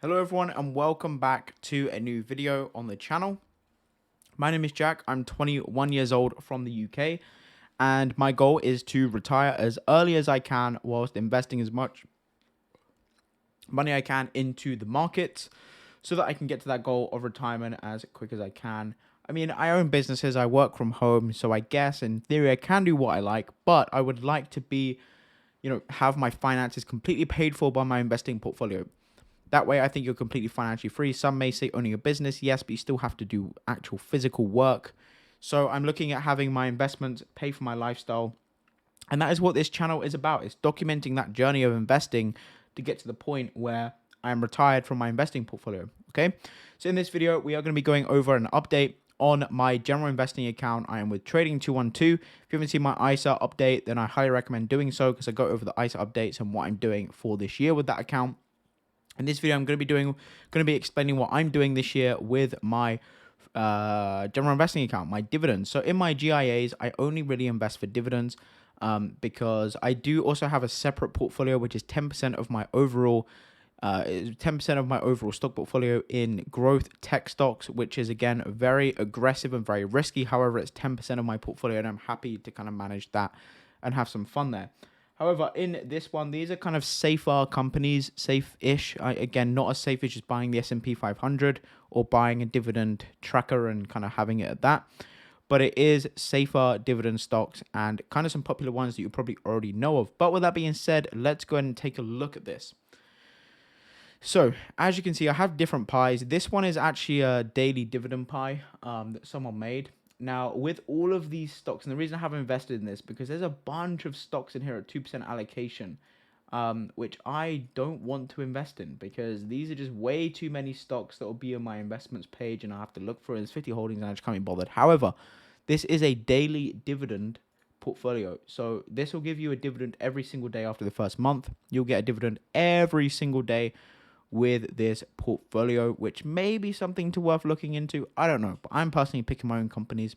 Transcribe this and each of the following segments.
Hello everyone and welcome back to a new video on the channel. My name is Jack, I'm 21 years old from the UK and my goal is to retire as early as I can whilst investing as much money I can into the markets so that I can get to that goal of retirement as quick as I can. I mean, I own businesses, I work from home, so I guess in theory I can do what I like, but I would like to be, have my finances completely paid for by my investing portfolio. That way, I think you're completely financially free. Some may say owning a business, yes, but you still have to do actual physical work. So I'm looking at having my investments pay for my lifestyle. And that is what this channel is about. It's documenting that journey of investing to get to the point where I'm retired from my investing portfolio. Okay. So in this video, we are going to be going over an update on my general investing account. I am with Trading 212. If you haven't seen my ISA update, then I highly recommend doing so because I go over the ISA updates and what I'm doing for this year with that account. In this video, I'm going to be explaining what I'm doing this year with my general investing account, my dividends. So in my GIAs, I only really invest for dividends because I do also have a separate portfolio, which is 10% of my overall 10% of my overall stock portfolio in growth tech stocks, which is again very aggressive and very risky. However, it's 10% of my portfolio, and I'm happy to kind of manage that and have some fun there. However, in this one, these are kind of safer companies, safe-ish. Again, not as safe as just buying the S&P 500 or buying a dividend tracker and kind of having it at that. But it is safer dividend stocks and kind of some popular ones that you probably already know of. But with that being said, let's go ahead and take a look at this. So, as you can see, I have different pies. This one is actually a daily dividend pie that someone made. Now, with all of these stocks, and the reason I haven't invested in this, because there's a bunch of stocks in here at 2% allocation, which I don't want to invest in, because these are just way too many stocks that will be on my investments page, and I have to look for it. There's 50 holdings, and I just can't be bothered. However, this is a daily dividend portfolio. So this will give you a dividend every single day after the first month. You'll get a dividend every single day with this portfolio, which may be something to worth looking into. I don't know, but I'm personally picking my own companies.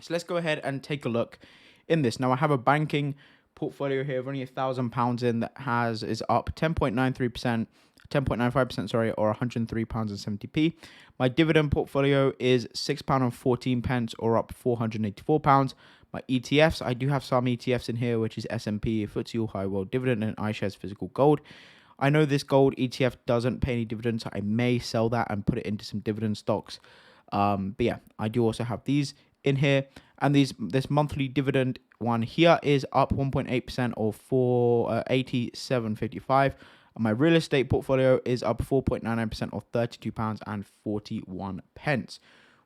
So let's go ahead and take a look in this. Now I have a banking portfolio here of only £1,000 in that is up 10.93%, 10.95%, sorry, or £103.70p. My dividend portfolio is £6.14 or up £484. My ETFs, I do have some ETFs in here, which is S&P, FTSE All High World Dividend, and iShares Physical Gold. I know this gold ETF doesn't pay any dividends, so I may sell that and put it into some dividend stocks. But yeah, I do also have these in here. And this monthly dividend one here is up 1.8% or £87.55. And my real estate portfolio is up 4.99% or £32.41.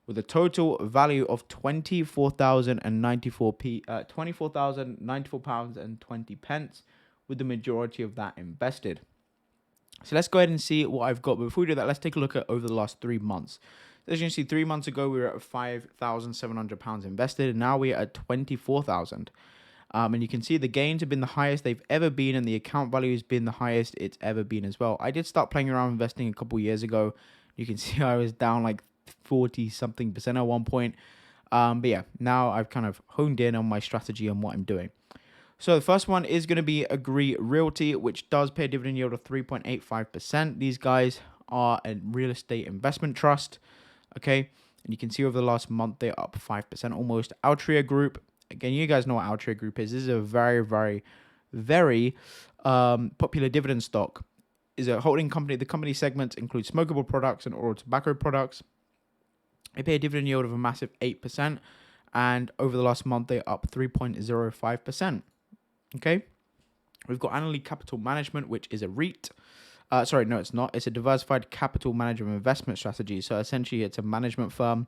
With a total value of £24,094.20, with the majority of that invested. So let's go ahead and see what I've got. But before we do that, let's take a look at over the last 3 months. As you can see, 3 months ago, we were at £5,700 invested, and now we're at £24,000. And you can see the gains have been the highest they've ever been, and the account value has been the highest it's ever been as well. I did start playing around investing a couple years ago. You can see I was down like 40-something% at one point. But yeah, now I've kind of honed in on my strategy and what I'm doing. So the first one is going to be Agree Realty, which does pay a dividend yield of 3.85%. These guys are a real estate investment trust, okay? And you can see over the last month, they're up 5% almost. Altria Group, again, you guys know what Altria Group is. This is a very, very, very popular dividend stock. Is a holding company. The company segments include smokable products and oral tobacco products. They pay a dividend yield of a massive 8%. And over the last month, they're up 3.05%. Okay, we've got Annaly Capital Management, which is a REIT. Sorry, no, it's not. It's a diversified capital management investment strategy. So essentially, it's a management firm,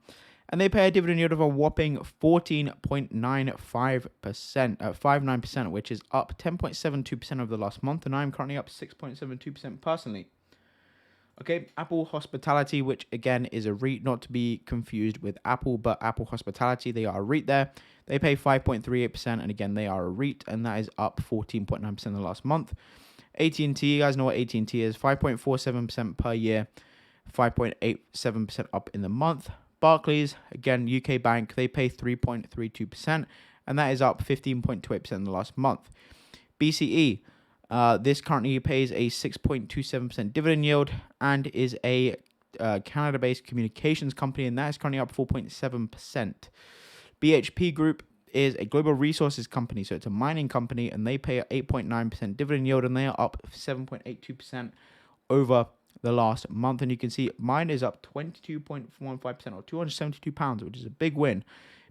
and they pay a dividend yield of a whopping 14.95%, 59%, which is up 10.72% over the last month, and I'm currently up 6.72% personally. Okay, Apple Hospitality, which again is a REIT, not to be confused with Apple, but Apple Hospitality, they are a REIT there. They pay 5.38%, and again, they are a REIT, and that is up 14.9% in the last month. AT&T, you guys know what AT&T is, 5.47% per year, 5.87% up in the month. Barclays, again, UK bank, they pay 3.32%, and that is up 15.28% in the last month. BCE, This currently pays a 6.27% dividend yield and is a Canada-based communications company, and that is currently up 4.7%. BHP Group is a global resources company, so it's a mining company, and they pay an 8.9% dividend yield, and they are up 7.82% over the last month. And you can see mine is up 22.15% or £272, which is a big win.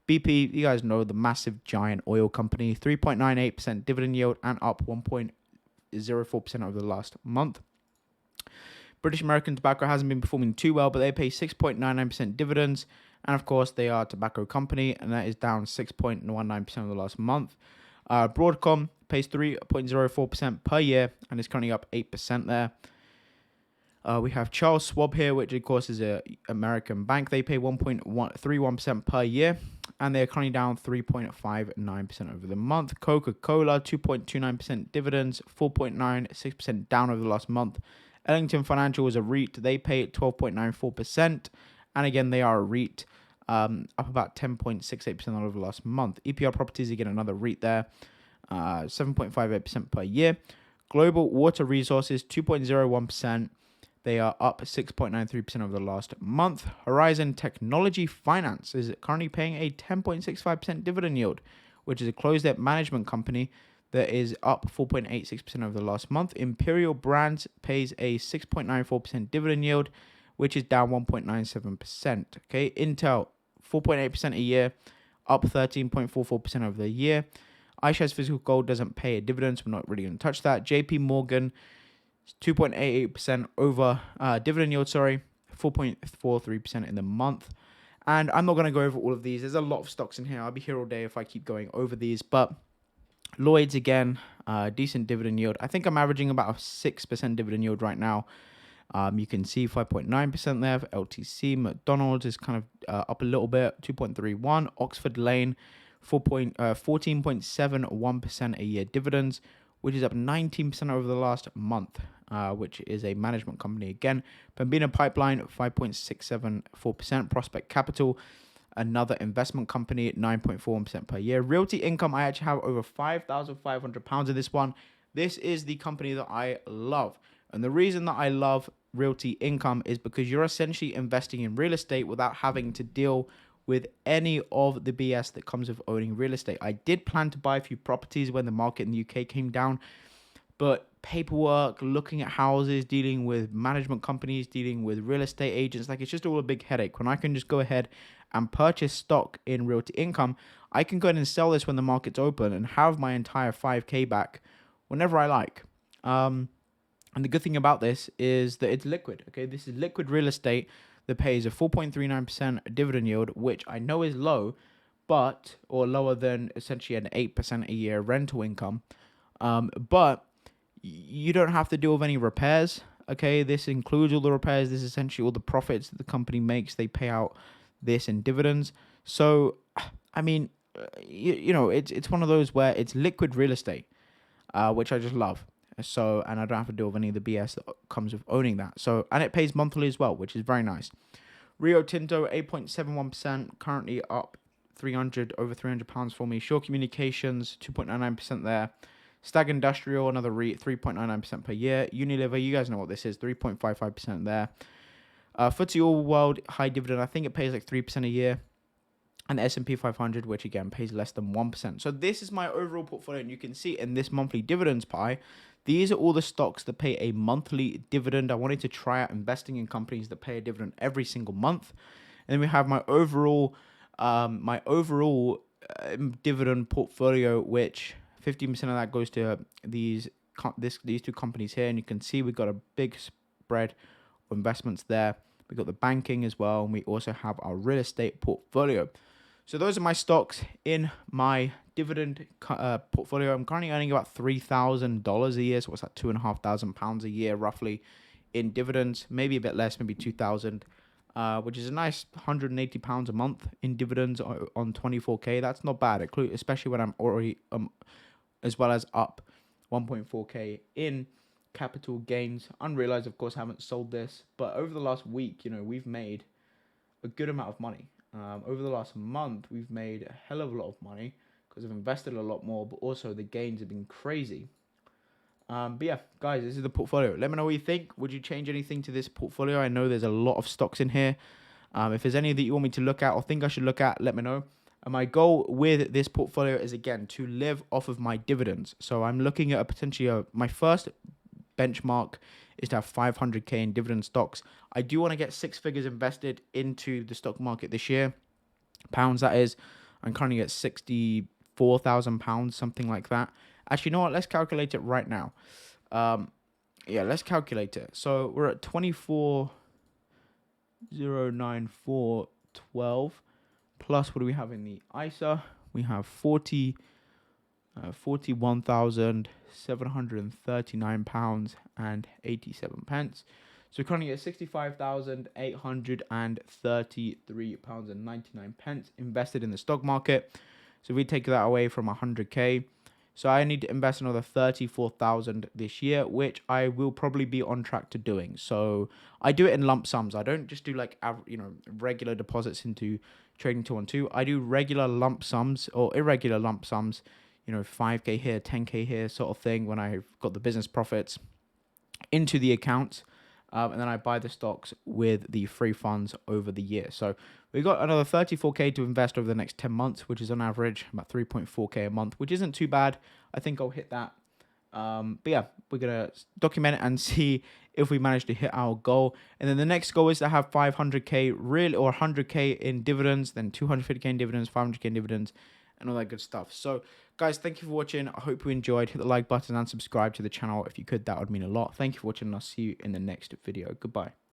BP, you guys know, the massive giant oil company, 3.98% dividend yield and up 1.04% over the last month. British American Tobacco hasn't been performing too well, but they pay 6.99% dividends. And of course, they are a tobacco company, and that is down 6.19% over the last month. Broadcom pays 3.04% per year and is currently up 8% there. We have Charles Schwab here, which of course is an American bank. They pay 1.31% per year, and they're currently down 3.59% over the month. Coca-Cola, 2.29% dividends, 4.96% down over the last month. Ellington Financial is a REIT. They pay 12.94%, and again, they are a REIT, up about 10.68% over the last month. EPR Properties, again, another REIT there, 7.58% per year. Global Water Resources, 2.01%. They are up 6.93% over the last month. Horizon Technology Finance is currently paying a 10.65% dividend yield, which is a closed-end management company that is up 4.86% over the last month. Imperial Brands pays a 6.94% dividend yield, which is down 1.97%. Okay, Intel, 4.8% a year, up 13.44% over the year. iShares Physical Gold doesn't pay a dividend, so we're not really going to touch that. JP Morgan, 2.88% over dividend yield, 4.43% in the month. And I'm not going to go over all of these. There's a lot of stocks in here. I'll be here all day if I keep going over these. But Lloyd's, again, decent dividend yield. I think I'm averaging about a 6% dividend yield right now. You can see 5.9% there for LTC. McDonald's is kind of up a little bit, 2.31. Oxford Lane, 14.71% a year dividends, which is up 19% over the last month, which is a management company again. Pembina Pipeline, 5.674%. Prospect Capital, another investment company, 9.41% per year. Realty Income, I actually have over £5,500 of this one. This is the company that I love. And the reason that I love Realty Income is because you're essentially investing in real estate without having to deal with any of the BS that comes with owning real estate. I did plan to buy a few properties when the market in the UK came down, but paperwork, looking at houses, dealing with management companies, dealing with real estate agents, like it's just all a big headache. When I can just go ahead and purchase stock in Realty Income, I can go ahead and sell this when the market's open and have my entire 5K back whenever I like. And the good thing about this is that it's liquid. Okay, this is liquid real estate that pays a 4.39% dividend yield, which I know is low, or lower than essentially an 8% a year rental income. But you don't have to deal with any repairs. Okay, this includes all the repairs. This is essentially all the profits that the company makes. They pay out this in dividends. So, I mean, you know, it's one of those where it's liquid real estate, which I just love. So, and I don't have to deal with any of the BS that comes with owning that. So, and it pays monthly as well, which is very nice. Rio Tinto, 8.71%, currently up over £300 for me. Shaw Communications, 2.99% there. Stag Industrial, another REIT, 3.99% per year. Unilever, you guys know what this is, 3.55% there. FTSE All World, high dividend, I think it pays like 3% a year. And the S&P 500, which again pays less than 1%. So this is my overall portfolio, and you can see in this monthly dividends pie, these are all the stocks that pay a monthly dividend. I wanted to try out investing in companies that pay a dividend every single month. And then we have my overall dividend portfolio, which 15% of that goes to these two companies here. And you can see we've got a big spread of investments there. We've got the banking as well, and we also have our real estate portfolio. So those are my stocks in my dividend portfolio. I'm currently earning about $3,000 a year. So what's that? £2,500 a year roughly in dividends. Maybe a bit less, maybe 2,000, which is a nice £180 a month in dividends on 24K. That's not bad, especially when I'm already as well as up 1.4K in capital gains. Unrealized, of course, I haven't sold this, but over the last week, you know, we've made a good amount of money. Over the last month, we've made a hell of a lot of money because I've invested a lot more, but also the gains have been crazy. But yeah, guys, this is the portfolio. Let me know what you think. Would you change anything to this portfolio? I know there's a lot of stocks in here. If there's any that you want me to look at or think I should look at, let me know. And my goal with this portfolio is, again, to live off of my dividends. So I'm looking at my first benchmark is to have 500k in dividend stocks. I do want to get 6 figures invested into the stock market this year. Pounds, that is. I'm currently at 64,000 pounds, something like that. Actually, you know what? Let's calculate it right now. Yeah, let's calculate it. So we're at 24,094.12 plus what do we have in the ISA? We have 41,739 pounds and 87 pence. So currently at 65,833 pounds and 99 pence invested in the stock market. So if we take that away from 100k, so I need to invest another 34,000 this year, which I will probably be on track to doing. So I do it in lump sums. I don't just do like regular deposits into trading 212. I do regular lump sums or irregular lump sums. 5k here, 10k here, sort of thing. When I've got the business profits into the account, and then I buy the stocks with the free funds over the year. So we've got another 34k to invest over the next 10 months, which is on average about 3.4k a month, which isn't too bad. I think I'll hit that. But yeah, we're going to document it and see if we manage to hit our goal. And then the next goal is to have 500k or 100k in dividends, then 250k in dividends, 500k in dividends, and all that good stuff. So guys, thank you for watching. I hope you enjoyed. Hit the like button and subscribe to the channel if you could. That would mean a lot. Thank you for watching, and I'll see you in the next video. Goodbye.